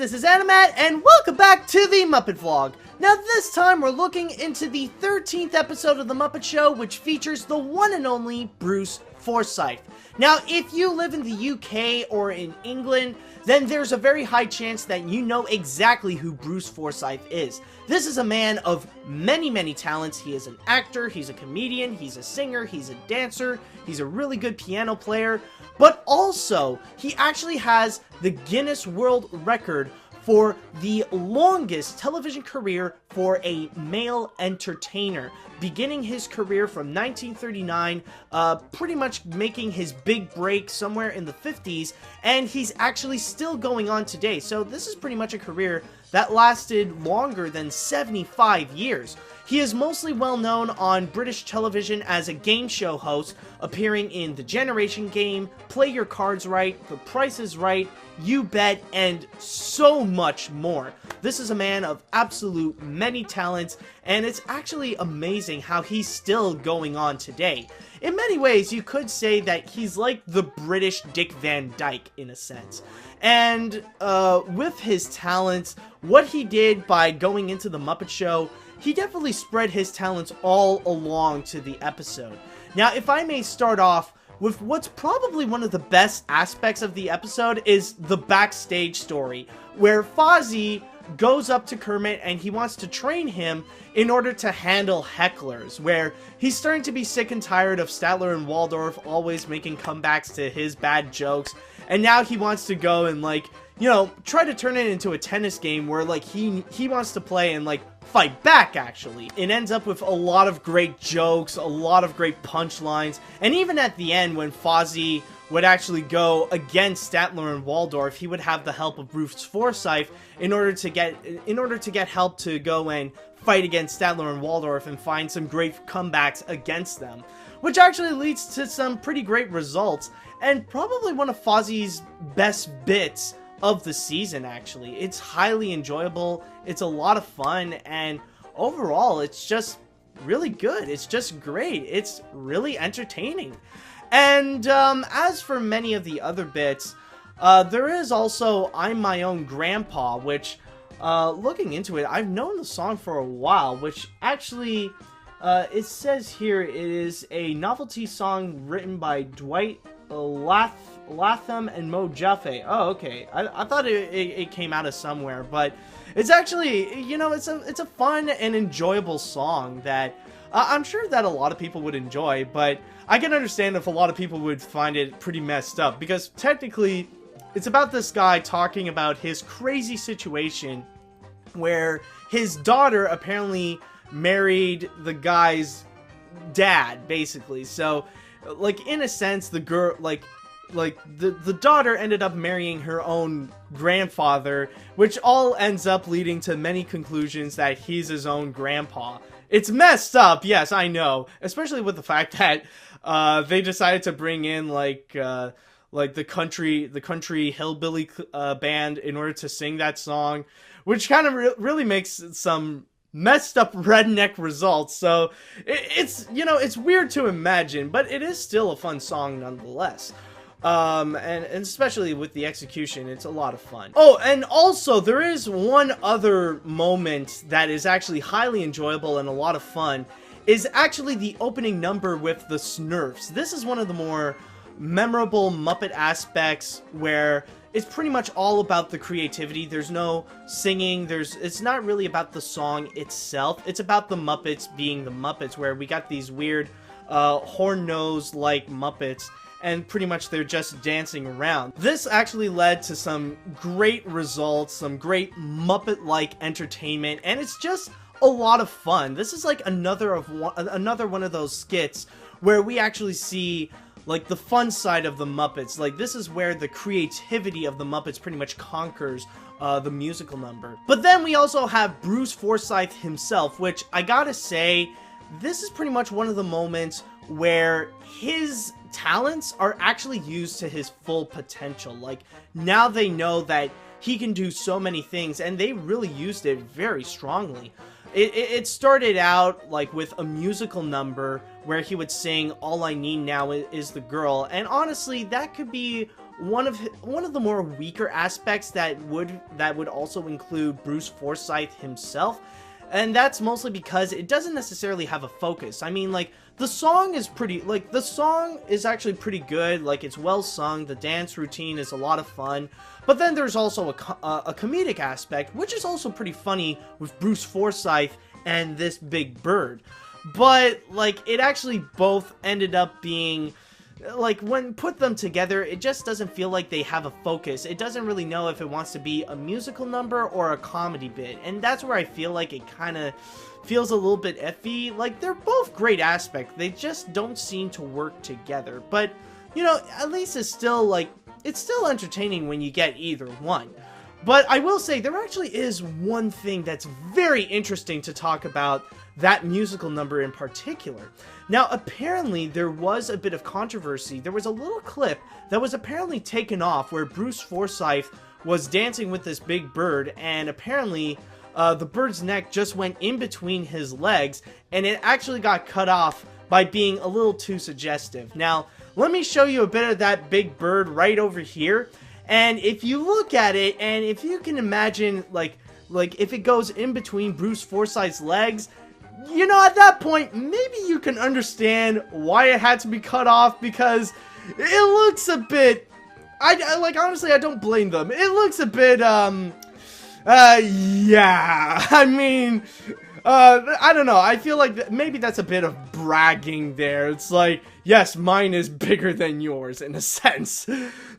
this is Animat, and welcome back to the Muppet Vlog. Now this time we're looking into the 13th episode of The Muppet Show, which features the one and only Bruce Forsyth. Now, if you live in the UK or in England, then there's a very high chance that you know exactly who Bruce Forsyth is. This is a man of many, many talents. He is an actor, he's a comedian, he's a singer, he's a dancer, he's a really good piano player, but also, he actually has the Guinness World Record for the longest television career for a male entertainer, beginning his career from 1939, pretty much making his big break somewhere in the 50s, and he's actually still going on today. So this is pretty much a career that lasted longer than 75 years. He is mostly well known on British television as a game show host, appearing in The Generation Game, Play Your Cards Right, The Price is Right, You Bet, and so much more. This is a man of absolute many talents, and it's actually amazing how he's still going on today. In many ways, you could say that he's like the British Dick Van Dyke in a sense. And with his talents, what he did by going into The Muppet Show, he definitely spread his talents all along to the episode. Now, if I may start off with what's probably one of the best aspects of the episode is the backstage story, where Fozzie goes up to Kermit and he wants to train him in order to handle hecklers, where he's starting to be sick and tired of Statler and Waldorf always making comebacks to his bad jokes, and now he wants to go and, like, you know, try to turn it into a tennis game where, like, he wants to play and, like, fight back, actually. It ends up with a lot of great jokes, a lot of great punchlines, and even at the end when Fozzie would actually go against Statler and Waldorf, he would have the help of Bruce Forsyth in order to get help to go and fight against Statler and Waldorf and find some great comebacks against them, which actually leads to some pretty great results, and probably one of Fozzie's best bits of the season, actually. It's highly enjoyable, it's a lot of fun, and overall, it's just really good. It's just great. It's really entertaining. And as for many of the other bits, there is also I'm My Own Grandpa, which, looking into it, I've known the song for a while, which actually, it says here it is a novelty song written by Dwight Latham and Mo Jaffe. Oh, okay. I thought it came out of somewhere, but it's actually, you know, it's a fun and enjoyable song that I'm sure that a lot of people would enjoy, but I can understand if a lot of people would find it pretty messed up, because technically it's about this guy talking about his crazy situation where his daughter apparently married the guy's dad, basically. So, like, in a sense, the girl, the daughter ended up marrying her own grandfather, which all ends up leading to many conclusions that he's his own grandpa. It's messed up, yes, I know, especially with the fact that they decided to bring in like the country hillbilly band in order to sing that song, which kind of really makes some messed up redneck results. So it's, you know, it's weird to imagine, but it is still a fun song nonetheless. And especially with the execution, it's a lot of fun. Oh, and also, there is one other moment that is actually highly enjoyable and a lot of fun, is actually the opening number with the Smurfs. This is one of the more memorable Muppet aspects where it's pretty much all about the creativity. There's no singing, it's not really about the song itself, it's about the Muppets being the Muppets, where we got these weird, horn-nosed-like Muppets, and pretty much they're just dancing around. This actually led to some great results, some great Muppet-like entertainment, and it's just a lot of fun. This is like another one of those skits where we actually see, like, the fun side of the Muppets. Like, this is where the creativity of the Muppets pretty much conquers the musical number. But then we also have Bruce Forsyth himself, which I gotta say, this is pretty much one of the moments where his talents are actually used to his full potential. Like, now they know that he can do so many things, and they really used it very strongly. It started out like with a musical number where he would sing All I Need Now Is the Girl, and honestly, that could be one of the more weaker aspects that would also include Bruce Forsyth himself. And that's mostly because it doesn't necessarily have a focus. I mean, like, the song is actually pretty good. Like, it's well sung. The dance routine is a lot of fun. But then there's also a comedic aspect, which is also pretty funny with Bruce Forsyth and this big bird. But, like, it actually both ended up being... like, when put them together, it just doesn't feel like they have a focus. It doesn't really know if it wants to be a musical number or a comedy bit. And that's where I feel like it kind of feels a little bit iffy. Like, they're both great aspects. They just don't seem to work together. But, you know, at least it's still, like, it's still entertaining when you get either one. But I will say, there actually is one thing that's very interesting to talk about that musical number in particular. Now, apparently, there was a bit of controversy. There was a little clip that was apparently taken off where Bruce Forsyth was dancing with this big bird, and apparently, the bird's neck just went in between his legs, and it actually got cut off by being a little too suggestive. Now, let me show you a bit of that big bird right over here, and if you look at it, and if you can imagine, like if it goes in between Bruce Forsyth's legs, you know, at that point, maybe you can understand why it had to be cut off, because it looks a bit... like, honestly, I don't blame them. It looks a bit, yeah, I mean, I don't know, I feel like maybe that's a bit of bragging there. It's like, yes, mine is bigger than yours, in a sense.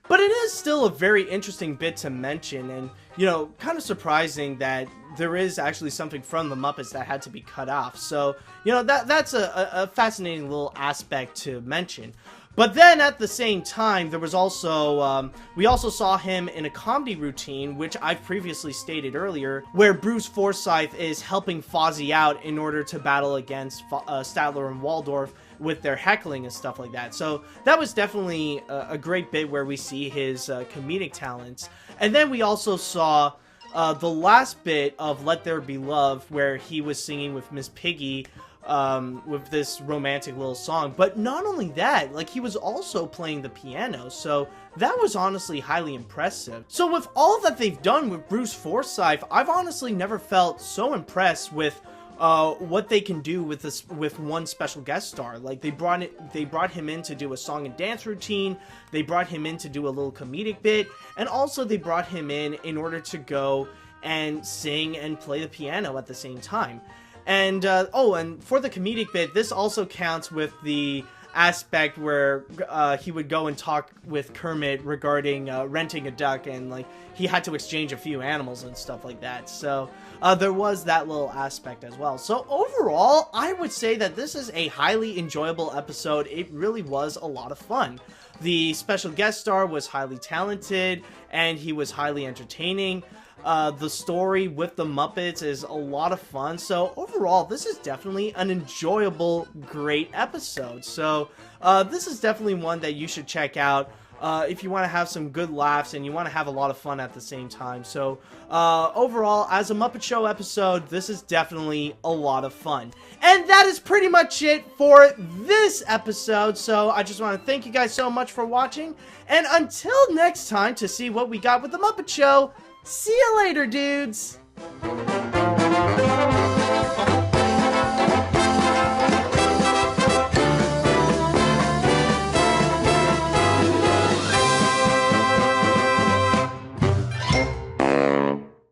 But it is still a very interesting bit to mention, and, you know, kind of surprising that there is actually something from the Muppets that had to be cut off. So, you know, that's a fascinating little aspect to mention. But then at the same time, there was also, we also saw him in a comedy routine, which I've previously stated earlier, where Bruce Forsyth is helping Fozzie out in order to battle against Statler and Waldorf with their heckling and stuff like that. So that was definitely a great bit where we see his comedic talents. And then we also saw the last bit of Let There Be Love, where he was singing with Miss Piggy, with this romantic little song. But not only that, like, he was also playing the piano, so that was honestly highly impressive. So with all that they've done with Bruce Forsyth, I've honestly never felt so impressed with what they can do with this, with one special guest star. Like, they brought him in to do a song and dance routine, they brought him in to do a little comedic bit, and also they brought him in order to go and sing and play the piano at the same time. And, and for the comedic bit, this also counts with the aspect where he would go and talk with Kermit regarding renting a duck, and, like, he had to exchange a few animals and stuff like that. So there was that little aspect as well. So overall, I would say that this is a highly enjoyable episode. It really was a lot of fun. The special guest star was highly talented, and he was highly entertaining. The story with the Muppets is a lot of fun. So overall, this is definitely an enjoyable, great episode. So this is definitely one that you should check out if you want to have some good laughs and you want to have a lot of fun at the same time. So overall, as a Muppet Show episode, this is definitely a lot of fun. And that is pretty much it for this episode. So I just want to thank you guys so much for watching. And until next time, to see what we got with the Muppet Show, see you later, dudes!